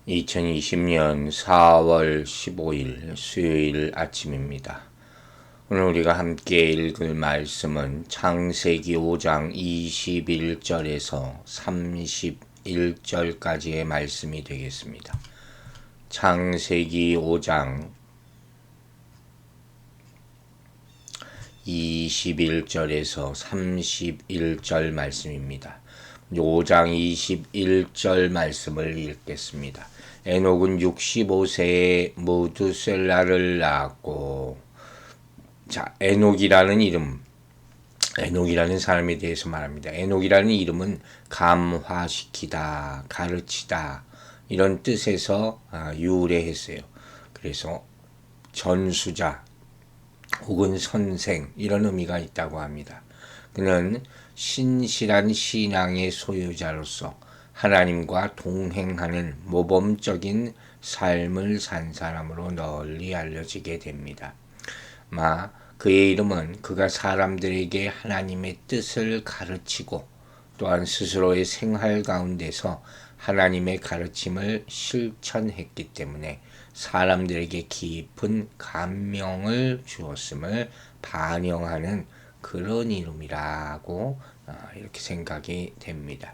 2020년 4월 15일 수요일 아침입니다. 오늘 우리가 함께 읽을 말씀은 창세기 5장 21절에서 31절까지의 말씀이 되겠습니다. 창세기 5장 21절에서 31절 말씀입니다. 5장 21절 말씀을 읽겠습니다. 에녹은 65세에 무두셀라를 낳았고, 자, 에녹이라는 이름, 에녹이라는 사람에 대해서 말합니다. 에녹이라는 이름은 감화시키다, 가르치다 이런 뜻에서 유래했어요. 그래서 전수자 혹은 선생 이런 의미가 있다고 합니다. 그는 신실한 신앙의 소유자로서 하나님과 동행하는 모범적인 삶을 산 사람으로 널리 알려지게 됩니다. 그의 이름은 그가 사람들에게 하나님의 뜻을 가르치고 또한 스스로의 생활 가운데서 하나님의 가르침을 실천했기 때문에 사람들에게 깊은 감명을 주었음을 반영하는 그런 이름이라고 이렇게 생각이 됩니다.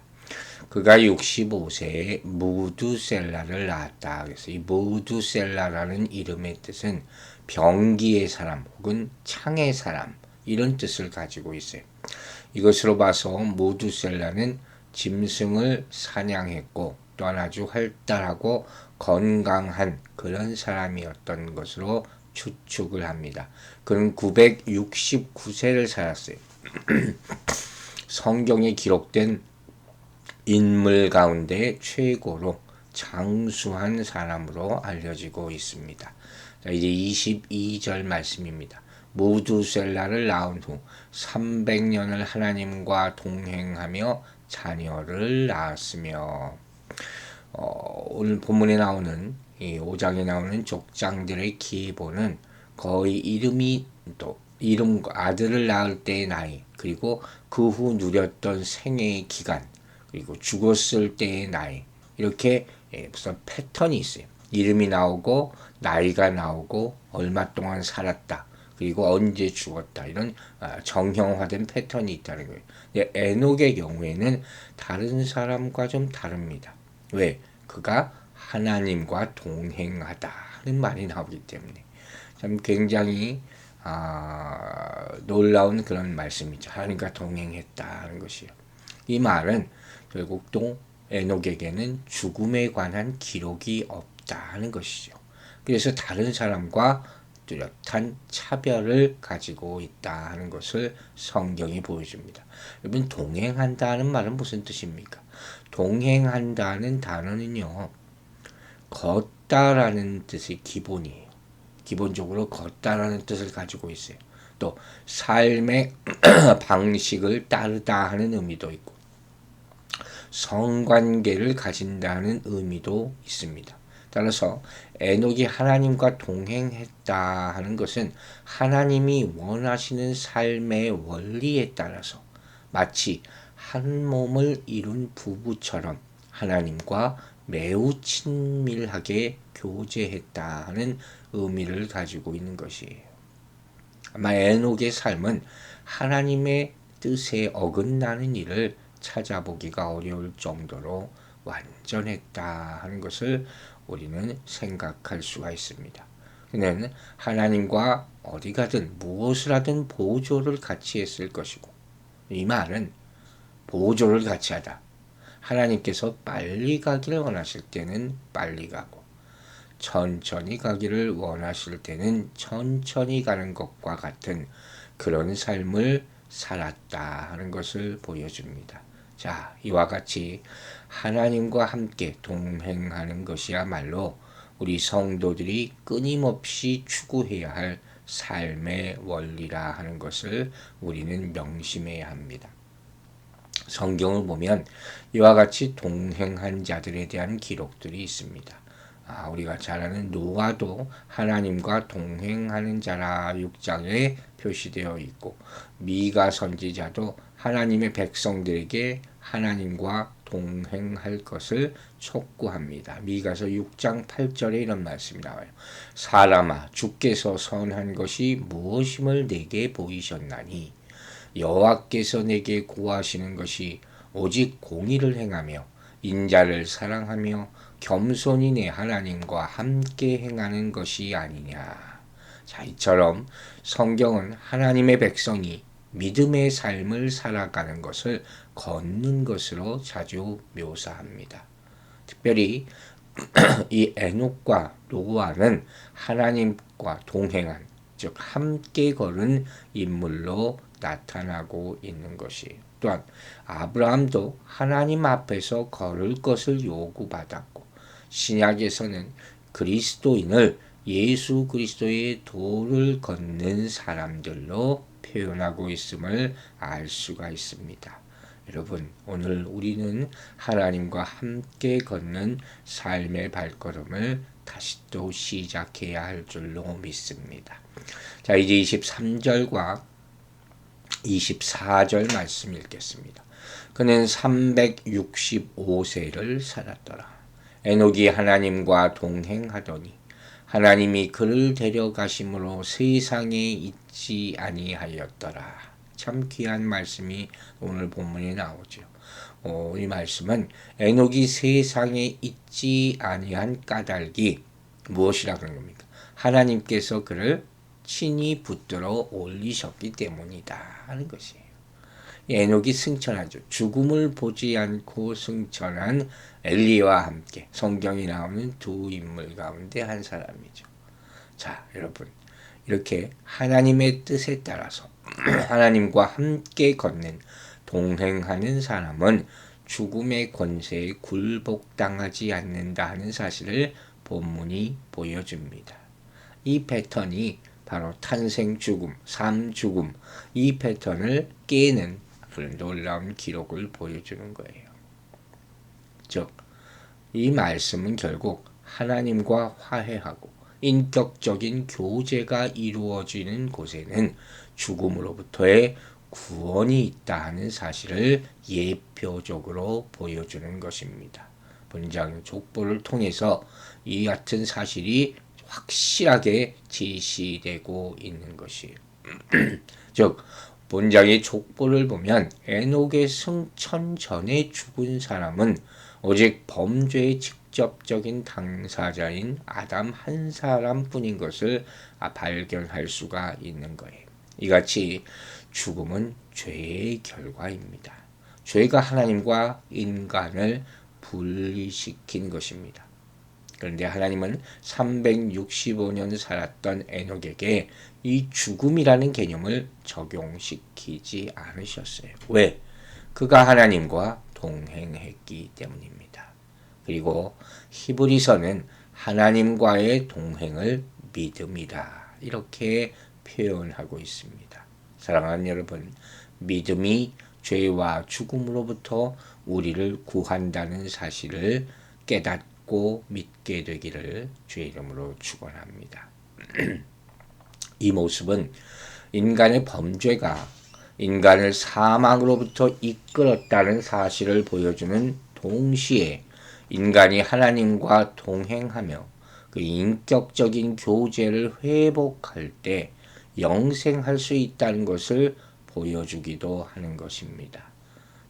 그가 65세에 무두셀라를 낳았다. 그래서 이 무두셀라라는 이름의 뜻은 병기의 사람 혹은 창의 사람 이런 뜻을 가지고 있어요. 이것으로 봐서 무두셀라는 짐승을 사냥했고 또한 아주 활달하고 건강한 그런 사람이었던 것으로 추측을 합니다. 그는 969세를 살았어요. 성경에 기록된 인물 가운데 최고로 장수한 사람으로 알려지고 있습니다. 자, 이제 22절 말씀입니다. 무두셀라를 낳은 후 300년을 하나님과 동행하며 자녀를 낳았으며, 오늘 본문에 나오는 이 5장에 나오는 족장들의 기본은 거의 이름과 아들을 낳을 때의 나이, 그리고 그 후 누렸던 생애의 기간, 그리고 죽었을 때의 나이, 이렇게 무슨 패턴이 있어요. 이름이 나오고 나이가 나오고 얼마 동안 살았다, 그리고 언제 죽었다, 이런 정형화된 패턴이 있다는 거예요. 근데 에녹의 경우에는 다른 사람과 좀 다릅니다. 왜? 그가 하나님과 동행하다는 말이 나오기 때문에 참 굉장히 놀라운 그런 말씀이죠. 하나님과 동행했다는 것이요. 이 말은 결국 또 에녹에게는 죽음에 관한 기록이 없다는 것이죠. 그래서 다른 사람과 뚜렷한 차별을 가지고 있다 하는 것을 성경이 보여줍니다. 여러분, 동행한다는 말은 무슨 뜻입니까? 동행한다는 단어는요, 걷다라는 뜻이 기본이에요. 기본적으로 걷다라는 뜻을 가지고 있어요. 또 삶의 방식을 따르다 하는 의미도 있고 성관계를 가진다는 의미도 있습니다. 따라서 에녹이 하나님과 동행했다 하는 것은 하나님이 원하시는 삶의 원리에 따라서 마치 한 몸을 이룬 부부처럼 하나님과 매우 친밀하게 교제했다 하는 의미를 가지고 있는 것이에요. 아마 에녹의 삶은 하나님의 뜻에 어긋나는 일을 찾아보기가 어려울 정도로 완전했다 하는 것을 우리는 생각할 수가 있습니다. 그는 하나님과 어디 가든 무엇을 하든 보조를 같이 했을 것이고, 이 말은 보조를 같이 하다. 하나님께서 빨리 가기를 원하실 때는 빨리 가고 천천히 가기를 원하실 때는 천천히 가는 것과 같은 그런 삶을 살았다 하는 것을 보여줍니다. 자, 이와 같이 하나님과 함께 동행하는 것이야말로 우리 성도들이 끊임없이 추구해야 할 삶의 원리라 하는 것을 우리는 명심해야 합니다. 성경을 보면 이와 같이 동행한 자들에 대한 기록들이 있습니다. 우리가 잘 아는 노아도 하나님과 동행하는 자라 6장에 표시되어 있고, 미가 선지자도 하나님의 백성들에게 하나님과 동행할 것을 촉구합니다. 미가서 6장 8절에 이런 말씀이 나와요. 사람아, 주께서 선한 것이 무엇임을 내게 보이셨나니 여호와께서 내게 구하시는 것이 오직 공의를 행하며 인자를 사랑하며 겸손히 내 하나님과 함께 행하는 것이 아니냐. 자, 이처럼 성경은 하나님의 백성이 믿음의 삶을 살아가는 것을 걷는 것으로 자주 묘사합니다. 특별히 이 에녹과 노아는 하나님과 동행한, 즉 함께 걸은 인물로 나타나고 있는 것이에요. 또한 아브라함도 하나님 앞에서 걸을 것을 요구받았고, 신약에서는 그리스도인을 예수 그리스도의 도를 걷는 사람들로 표현하고 있음을 알 수가 있습니다. 여러분, 오늘 우리는 하나님과 함께 걷는 삶의 발걸음을 다시 또 시작해야 할 줄로 믿습니다. 자, 이제 23절과 24절 말씀 읽겠습니다. 그는 365세를 살았더라. 에녹이 하나님과 동행하더니 하나님이 그를 데려가심으로 세상에 있지 아니하였더라. 참 귀한 말씀이 오늘 본문에 나오죠. 이 말씀은 에녹이 세상에 있지 아니한 까닭이 무엇이라 그런 겁니까? 하나님께서 그를 친히 붙들어 올리셨기 때문이다 하는 것이에요. 에녹이 승천하죠. 죽음을 보지 않고 승천한 엘리야와 함께 성경이 나오는 두 인물 가운데 한 사람이죠. 자, 여러분, 이렇게 하나님의 뜻에 따라서 하나님과 함께 걷는, 동행하는 사람은 죽음의 권세에 굴복당하지 않는다 하는 사실을 본문이 보여줍니다. 이 패턴이 바로 탄생 죽음, 삶 죽음, 이 패턴을 깨는 그런 놀라운 기록을 보여주는 거예요. 즉, 이 말씀은 결국 하나님과 화해하고 인격적인 교제가 이루어지는 곳에는 죽음으로부터의 구원이 있다 하는 사실을 예표적으로 보여주는 것입니다. 본장 족보를 통해서 이 같은 사실이 확실하게 제시되고 있는 것이에요. 즉, 본장의 족보를 보면 에녹의 승천 전에 죽은 사람은 오직 범죄의 직접적인 당사자인 아담 한 사람뿐인 것을 발견할 수가 있는 거예요. 이같이 죽음은 죄의 결과입니다. 죄가 하나님과 인간을 분리시킨 것입니다. 그런데 하나님은 365년 살았던 에녹에게 이 죽음이라는 개념을 적용시키지 않으셨어요. 왜? 그가 하나님과 동행했기 때문입니다. 그리고 히브리서는 하나님과의 동행을 믿음이다, 이렇게 표현하고 있습니다. 사랑하는 여러분, 믿음이 죄와 죽음으로부터 우리를 구한다는 사실을 깨닫고 믿게 되기를 주의 이름으로 축원합니다. 이 모습은 인간의 범죄가 인간을 사망으로부터 이끌었다는 사실을 보여주는 동시에 인간이 하나님과 동행하며 그 인격적인 교제를 회복할 때 영생할 수 있다는 것을 보여주기도 하는 것입니다.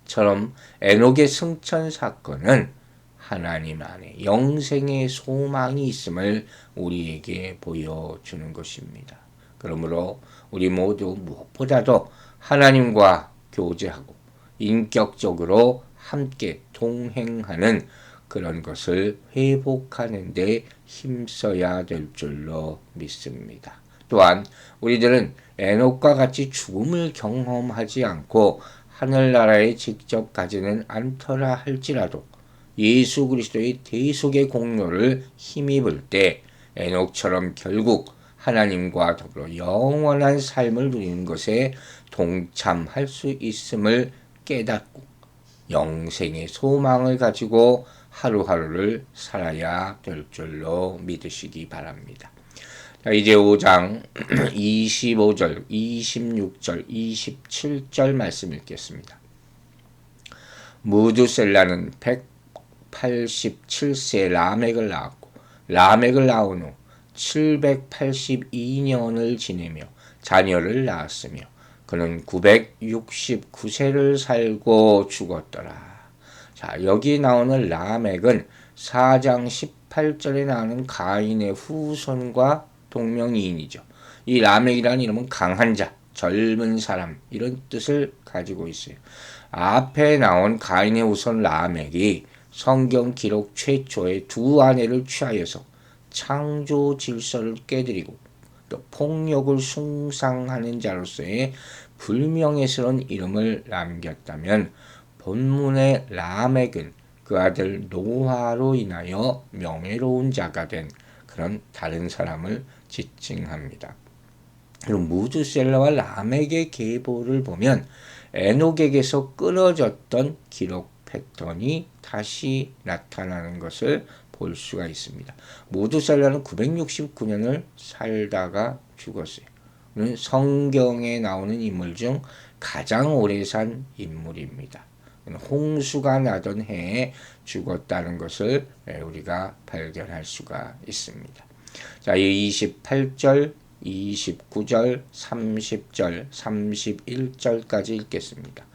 처럼 에녹의 승천 사건은 하나님 안에 영생의 소망이 있음을 우리에게 보여주는 것입니다. 그러므로 우리 모두 무엇보다도 하나님과 교제하고 인격적으로 함께 동행하는 그런 것을 회복하는 데 힘써야 될 줄로 믿습니다. 또한 우리들은 에녹과 같이 죽음을 경험하지 않고 하늘나라에 직접 가지는 않더라 할지라도 예수 그리스도의 대속의 공로를 힘입을 때 에녹처럼 결국 하나님과 더불어 영원한 삶을 누리는 것에 동참할 수 있음을 깨닫고 영생의 소망을 가지고 하루하루를 살아야 될 줄로 믿으시기 바랍니다. 자, 이제 5장 25절, 26절, 27절 말씀 읽겠습니다. 무두셀라는 187세 라멕을 낳았고 라멕을 낳은 후 782년을 지내며 자녀를 낳았으며 그는 969세를 살고 죽었더라. 자, 여기 나오는 라멕은 4장 18절에 나오는 가인의 후손과 동명이인이죠. 이 라멕이라는 이름은 강한 자, 젊은 사람 이런 뜻을 가지고 있어요. 앞에 나온 가인의 후손 라멕이 성경 기록 최초의 두 아내를 취하여서 창조 질서를 깨뜨리고 또 폭력을 숭상하는 자로서의 불명예스러운 이름을 남겼다면 본문의 라멕은 그 아들 노아로 인하여 명예로운 자가 된 그런 다른 사람을 지칭합니다. 그리고 무두셀라와 라멕의 계보를 보면 에녹에게서 끊어졌던 기록 패턴이 다시 나타나는 것을 볼 수가 있습니다. 무두셀라는 969년을 살다가 죽었어요. 성경에 나오는 인물 중 가장 오래 산 인물입니다. 홍수가 나던 해에 죽었다는 것을 우리가 발견할 수가 있습니다. 자, 이 28절, 29절, 30절, 31절까지 읽겠습니다.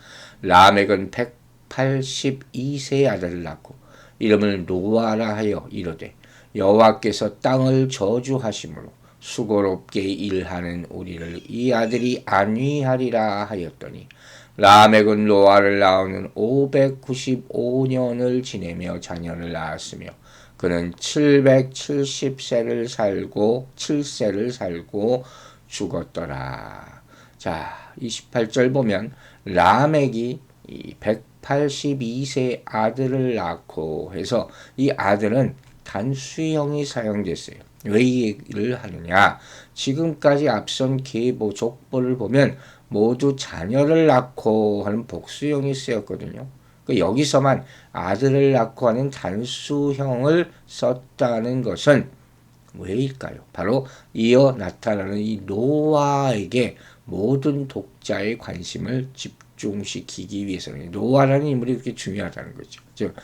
라멕은 182세의 아들을 낳고 이름을 노아라 하여 이르되 여호와께서 땅을 저주하심으로 수고롭게 일하는 우리를 이 아들이 안위하리라 하였더니 라멕은 노아를 낳은 595년을 지내며 자녀를 낳았으며 그는 770세를 살고 7세를 살고 죽었더라. 자, 28절 보면 라멕이 182세 아들을 낳고 해서 이 아들은 단수형이 사용됐어요. 왜 이 얘기를 하느냐? 지금까지 앞선 계보 족보를 보면 모두 자녀를 낳고 하는 복수형이 쓰였거든요. 여기서만 아들을 낳고 하는 단수형을 썼다는 것은 왜일까요? 바로 이어 나타나는 이 노아에게 모든 독자의 관심을 집중시키기 위해서는 노아라는 인물이 그렇게 중요하다는 거죠. 즉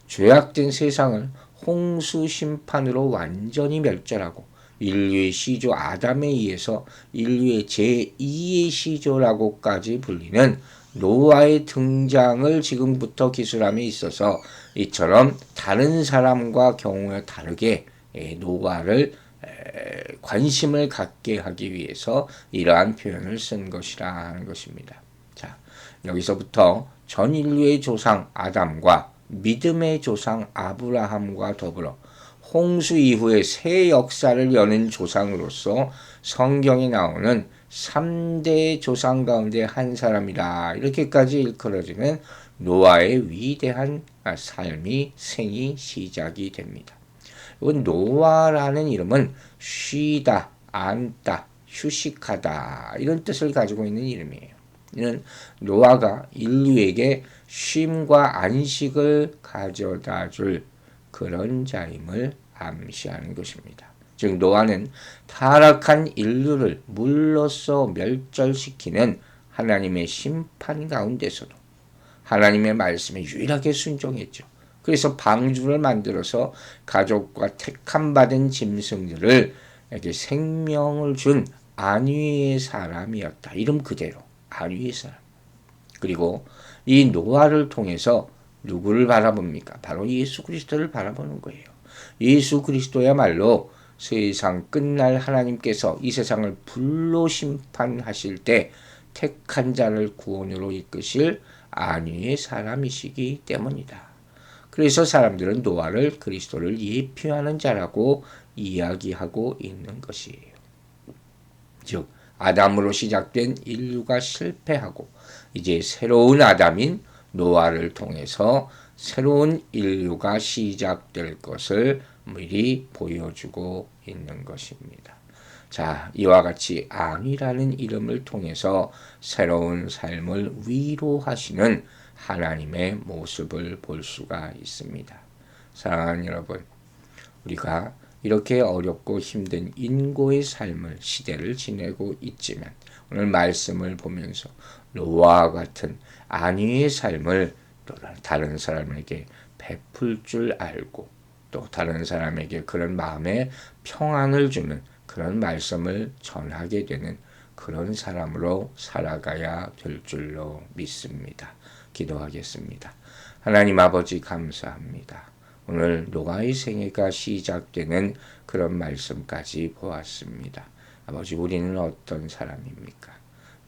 죄악된 세상을 홍수 심판으로 완전히 멸절하고 인류의 시조 아담에 의해서 인류의 제2의 시조라고까지 불리는 노아의 등장을 지금부터 기술함에 있어서 이처럼 다른 사람과 경우에 다르게 노아를 관심을 갖게 하기 위해서 이러한 표현을 쓴 것이라 하는 것입니다. 자, 여기서부터 전 인류의 조상 아담과 믿음의 조상 아브라함과 더불어 홍수 이후의 새 역사를 여는 조상으로서 성경에 나오는 3대 조상 가운데 한 사람이라 이렇게까지 일컬어지는 노아의 위대한 삶이 생이 시작이 됩니다. 노아라는 이름은 쉬다, 앉다, 휴식하다 이런 뜻을 가지고 있는 이름이에요. 이는 노아가 인류에게 쉼과 안식을 가져다 줄 그런 자임을 암시하는 것입니다. 즉 노아는 타락한 인류를 물로써 멸절시키는 하나님의 심판 가운데서도 하나님의 말씀에 유일하게 순종했죠. 그래서 방주를 만들어서 가족과 택함받은 짐승들을 에게 생명을 준 안위의 사람이었다. 이름 그대로 안위의 사람. 그리고 이 노아를 통해서 누구를 바라봅니까? 바로 예수 그리스도를 바라보는 거예요. 예수 그리스도야말로 세상 끝날 하나님께서 이 세상을 불로 심판하실 때 택한 자를 구원으로 이끄실 안위의 사람이시기 때문이다. 그래서 사람들은 노아를 그리스도를 예표하는 자라고 이야기하고 있는 것이에요. 즉 아담으로 시작된 인류가 실패하고 이제 새로운 아담인 노아를 통해서 새로운 인류가 시작될 것을 미리 보여주고 있는 것입니다. 자, 이와 같이 안위라는 이름을 통해서 새로운 삶을 위로하시는 하나님의 모습을 볼 수가 있습니다. 사랑하는 여러분, 우리가 이렇게 어렵고 힘든 인고의 삶을 시대를 지내고 있지만 오늘 말씀을 보면서 노아와 같은 안위의 삶을 또 다른 사람에게 베풀 줄 알고 또 다른 사람에게 그런 마음에 평안을 주는 그런 말씀을 전하게 되는 그런 사람으로 살아가야 될 줄로 믿습니다. 기도하겠습니다. 하나님 아버지 감사합니다. 오늘 노아의 생애가 시작되는 그런 말씀까지 보았습니다. 아버지 우리는 어떤 사람입니까?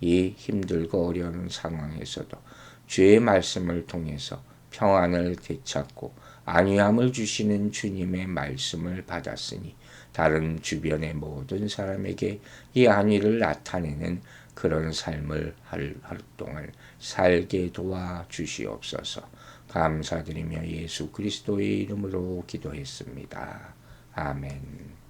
이 힘들고 어려운 상황에서도 주의 말씀을 통해서 평안을 되찾고 안위함을 주시는 주님의 말씀을 받았으니 다른 주변의 모든 사람에게 이 안위를 나타내는 그런 삶을 하루 동안 살게 도와 주시옵소서. 감사드리며 예수 그리스도의 이름으로 기도했습니다. 아멘.